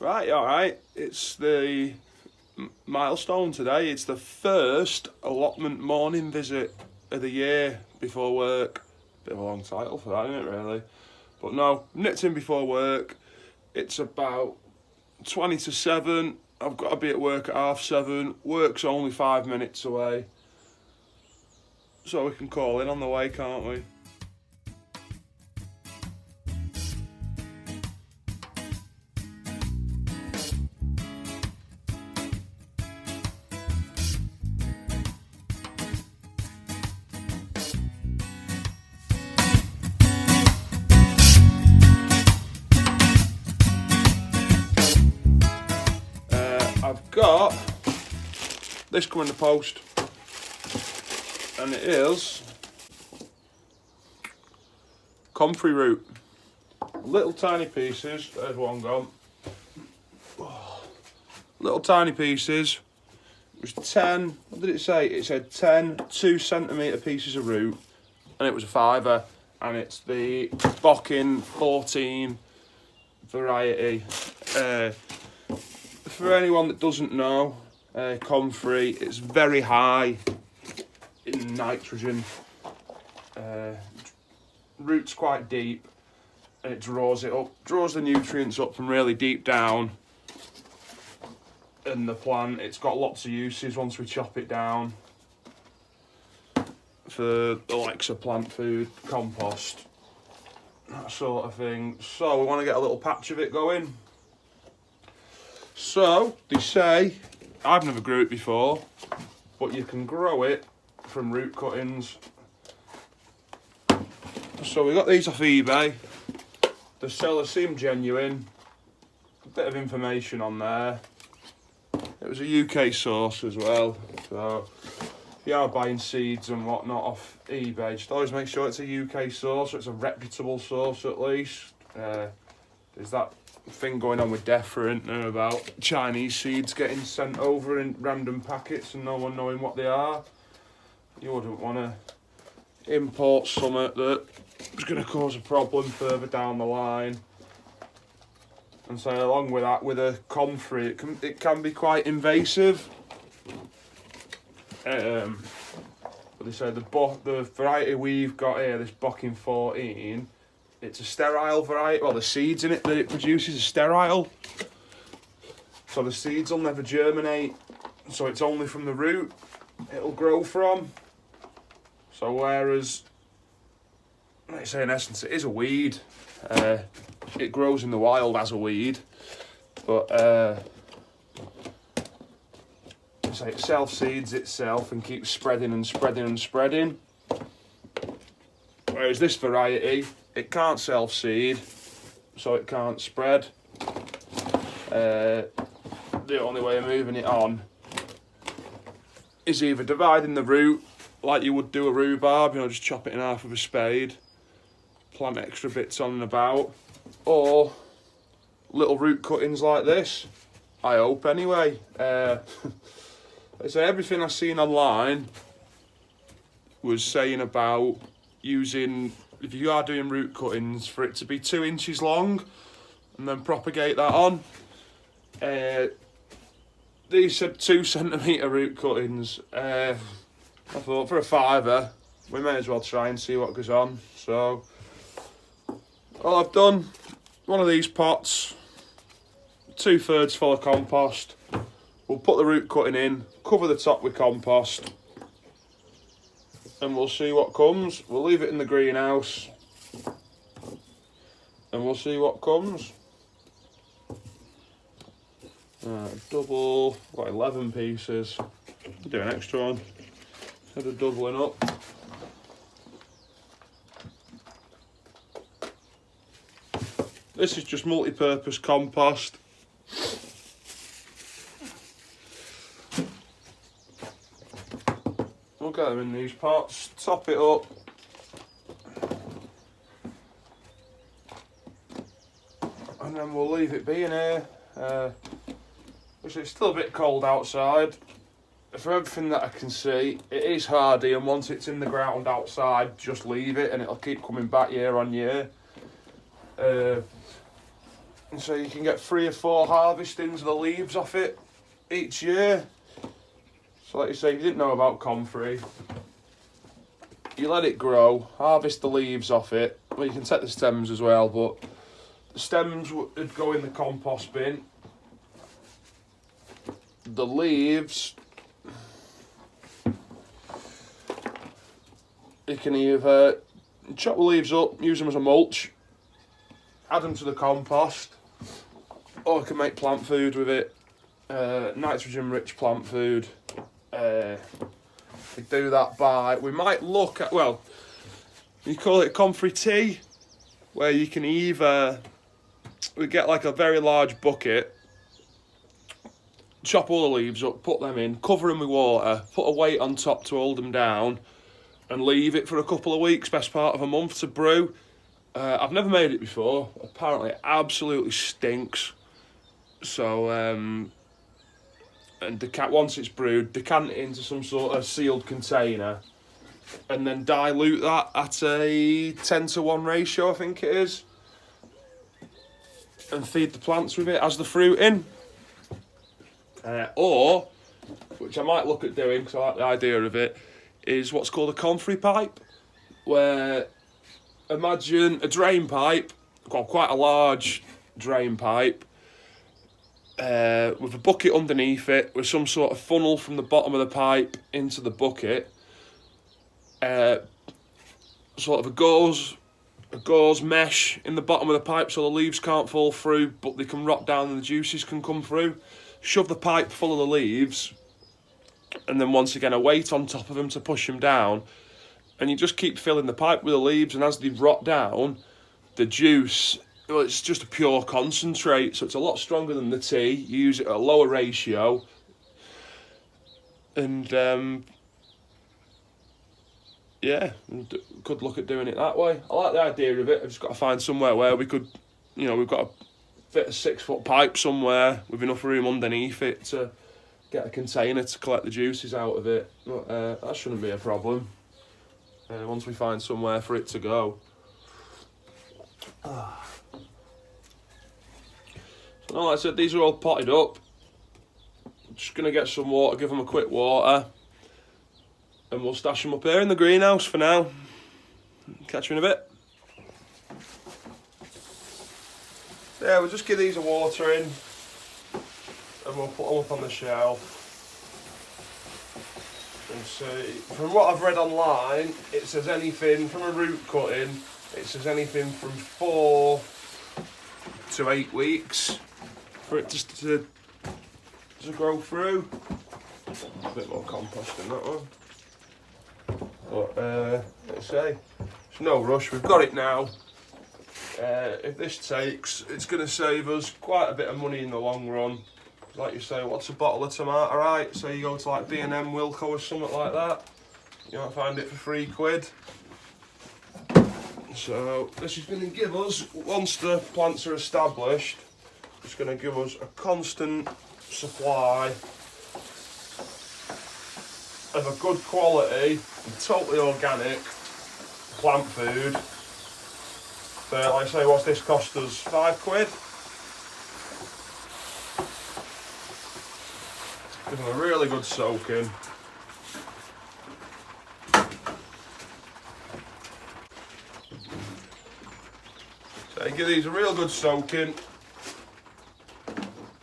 Right, alright. It's the milestone today. It's the first allotment morning visit of the year before work. Bit of a long title for that, isn't it, really? But no, nipped in before work. It's about 20 to 7. I've got to be at work at 7:30. Work's only 5 minutes away. So we can call in on the way, can't we? I've got this coming in the post, and it is Comfrey root. Little tiny pieces. There's one gone. Little tiny pieces. It was 10. What did it say? It said 10 2cm pieces of root, and it was a £5. And it's the Bockin 14 variety. For anyone that doesn't know, Comfrey, it's very high in nitrogen. Root's quite deep, and it draws the nutrients up from really deep down. And the plant, it's got lots of uses once we chop it down for the likes of plant food, compost, that sort of thing. So we want to get a little patch of it going. So they say, I've never grew it before, but you can grow it from root cuttings. So we got these off eBay. The seller seemed genuine. A bit of information on there. It was a UK source as well. So if you are buying seeds and whatnot off eBay, just always make sure it's a UK source, so it's a reputable source at least. There's that thing going on with DEFRA, isn't there, about Chinese seeds getting sent over in random packets and no one knowing what they are. You wouldn't want to import something that is going to cause a problem further down the line. And so along with that, with a Comfrey, it can be quite invasive. But they say the variety we've got here, this Bockin 14, it's a sterile variety. Well, the seeds in it that it produces are sterile. So the seeds will never germinate. So it's only from the root it'll grow from. So whereas, like I say, in essence, it is a weed. It grows in the wild as a weed. But so it self-seeds itself and keeps spreading and spreading and spreading. Whereas this variety, it can't self-seed, so it can't spread. The only way of moving it on is either dividing the root like you would do a rhubarb, just chop it in half with a spade, plant extra bits on and about, or little root cuttings like this, I hope anyway. So everything I've seen online was saying about using, if you are doing root cuttings, for it to be 2 inches long and then propagate that on. These said 2cm root cuttings. I thought for a £5 we may as well try and see what goes on. So all I've done, one of these pots, 2/3 full of compost. We'll put the root cutting in, cover the top with compost, and we'll see what comes. We'll leave it in the greenhouse and we'll see what comes. Double, got 11 pieces. I'll do an extra one instead of doubling up. This is just multi-purpose compost. We'll get them in these pots, top it up, and then we'll leave it be in here. It's still a bit cold outside. For everything that I can see, it is hardy, and once it's in the ground outside, just leave it and it'll keep coming back year on year. And so you can get 3 or 4 harvestings of the leaves off it each year. So like you say, if you didn't know about Comfrey, you let it grow, harvest the leaves off it. Well, you can take the stems as well, but the stems would go in the compost bin. The leaves, you can either chop the leaves up, use them as a mulch, add them to the compost, or you can make plant food with it, nitrogen rich plant food. We do that by, we might look at, well, you call it Comfrey tea, where you can either, we get like a very large bucket, chop all the leaves up, put them in, cover them with water, put a weight on top to hold them down, and leave it for a couple of weeks, best part of a month, to brew. I've never made it before. Apparently it absolutely stinks. So, and once it's brewed, decant it into some sort of sealed container, and then dilute that at a 10-to-1 ratio, I think it is, and feed the plants with it as the fruit in. Or, which I might look at doing because I like the idea of it, is what's called a Comfrey pipe, where imagine a drain pipe, well, quite a large drain pipe, with a bucket underneath it, with some sort of funnel from the bottom of the pipe into the bucket, sort of a gauze mesh in the bottom of the pipe so the leaves can't fall through, but they can rot down and the juices can come through. Shove the pipe full of the leaves, and then once again a weight on top of them to push them down, and you just keep filling the pipe with the leaves, and as they rot down, the juice, well, it's just a pure concentrate, so it's a lot stronger than the tea. You use it at a lower ratio, and yeah, could look at doing it that way. I like the idea of it. I've just got to find somewhere where we could, you know, we've got to fit a 6-foot pipe somewhere with enough room underneath it to get a container to collect the juices out of it. But that shouldn't be a problem once we find somewhere for it to go. So like I said, these are all potted up. Just going to get some water, give them a quick water, and we'll stash them up here in the greenhouse for now. Catch you in a bit. Yeah, we'll just give these a water in, and we'll put them up on the shelf. And see, from what I've read online, it says anything from a root cutting, it says anything from 4 to 8 weeks for it just to grow through. A bit more compost in that one. But let's say, there's no rush, we've got it now. If this takes, it's going to save us quite a bit of money in the long run. Like you say, what's a bottle of tomato, right? So you go to like B&M Wilco or something like that, you might find it for £3. So this is going to give us, once the plants are established, it's going to give us a constant supply of a good quality, totally organic plant food. But like I say, what's this cost us? £5? Give them a really good soaking. So give these a real good soaking,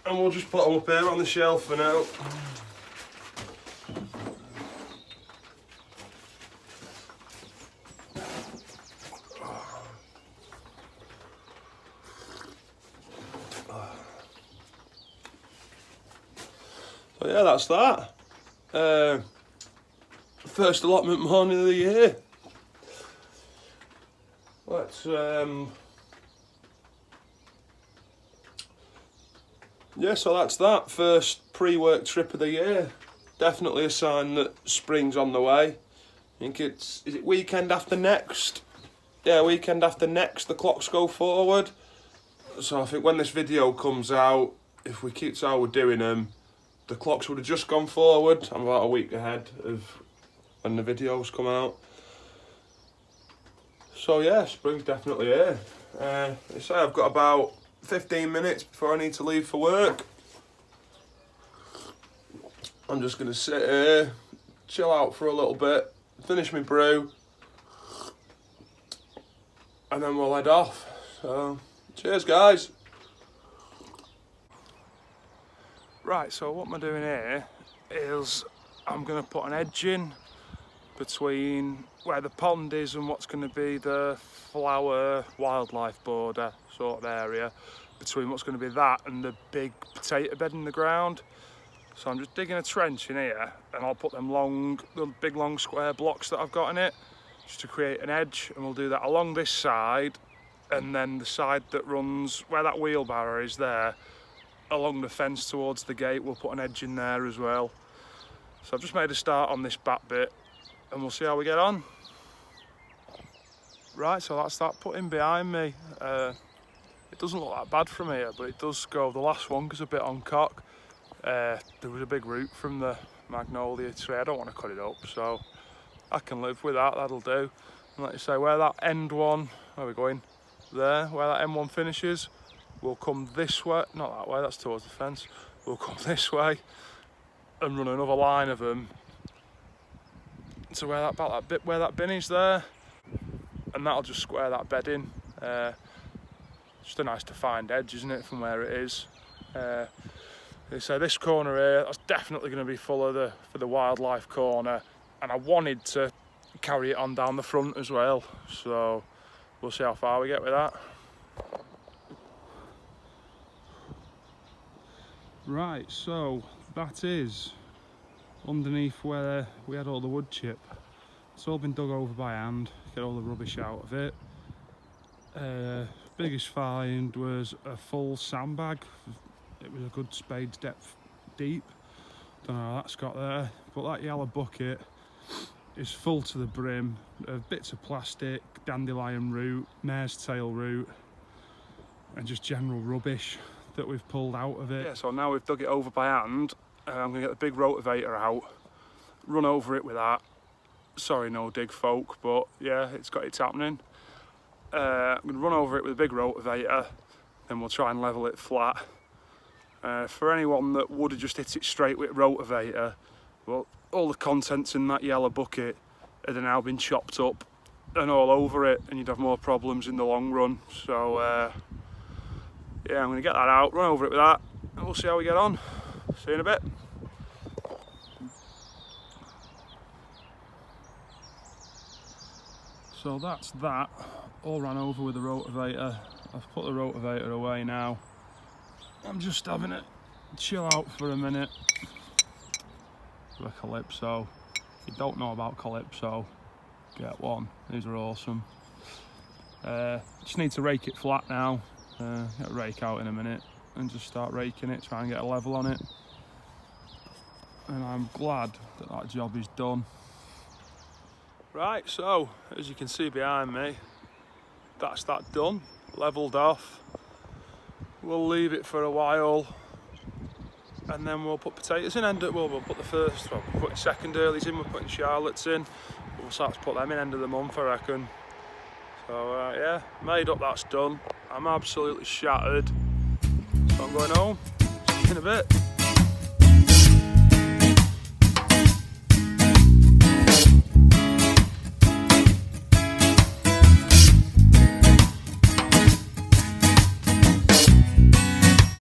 and we'll just put them up here on the shelf for now. So yeah, that's that. First allotment morning of the year. Let's yeah, so that's that. First pre-work trip of the year. Definitely a sign that spring's on the way. I think is it weekend after next? Yeah, weekend after next the clocks go forward. So I think when this video comes out, if we keep how we're doing them, the clocks would have just gone forward. I'm about a week ahead of when the videos come out. So yeah, spring's definitely here. I say I've got about 15 minutes before I need to leave for work. I'm just going to sit here, chill out for a little bit, finish my brew, and then we'll head off. So, cheers guys. Right, so what I'm doing here is I'm going to put an edge in between where the pond is and what's going to be the flower wildlife border sort of area, between what's going to be that and the big potato bed in the ground. So I'm just digging a trench in here, and I'll put them the big long square blocks that I've got in it, just to create an edge, and we'll do that along this side, and then the side that runs where that wheelbarrow is there, along the fence towards the gate, we'll put an edge in there as well. So I've just made a start on this back bit, and we'll see how we get on. Right, so that's that putting behind me. It doesn't look that bad from here, but it does go, the last one goes a bit on cock. There was a big root from the magnolia tree. I don't want to cut it up, so I can live with that, that'll do. And like you say, where that end one, where are we going? There, where that end one finishes, we'll come this way, not that way, that's towards the fence. We'll come this way and run another line of them to where that bit where that bin is there, and that'll just square that bed in. Just a nice defined edge, isn't it, from where it is. So this corner here, that's definitely going to be full of for the wildlife corner, and I wanted to carry it on down the front as well, so we'll see how far we get with that. Right, so that is underneath where we had all the wood chip. It's all been dug over by hand, get all the rubbish out of it. Biggest find was a full sandbag. It was a good spade's depth deep. Don't know how that's got there, but that yellow bucket is full to the brim of bits of plastic, dandelion root, mare's tail root, and just general rubbish that we've pulled out of it. Yeah, so now we've dug it over by hand. I'm going to get the big rotavator out, run over it with that. Sorry, no dig folk, but yeah, it's happening. I'm going to run over it with a big rotavator, then we'll try and level it flat. For anyone that would have just hit it straight with a rotavator, well, all the contents in that yellow bucket had now been chopped up and all over it, and you'd have more problems in the long run. So yeah, I'm going to get that out, run over it with that, and we'll see how we get on. See you in a bit. So that's that, all ran over with the rotavator. I've put the rotavator away now. I'm just having it chill out for a minute with a Calypso. If you don't know about Calypso, get one, these are awesome. Just need to rake it flat now, get a rake out in a minute and just start raking it, try and get a level on it. And I'm glad that that job is done. Right, so as you can see behind me, that's that done, levelled off. We'll leave it for a while, and then we'll put potatoes in. We'll put the first, well, we're putting second earlies in, we're putting Charlottes in. We'll start to put them in end of the month, I reckon. So yeah, made up, that's done. I'm absolutely shattered, so I'm going home. See you in a bit.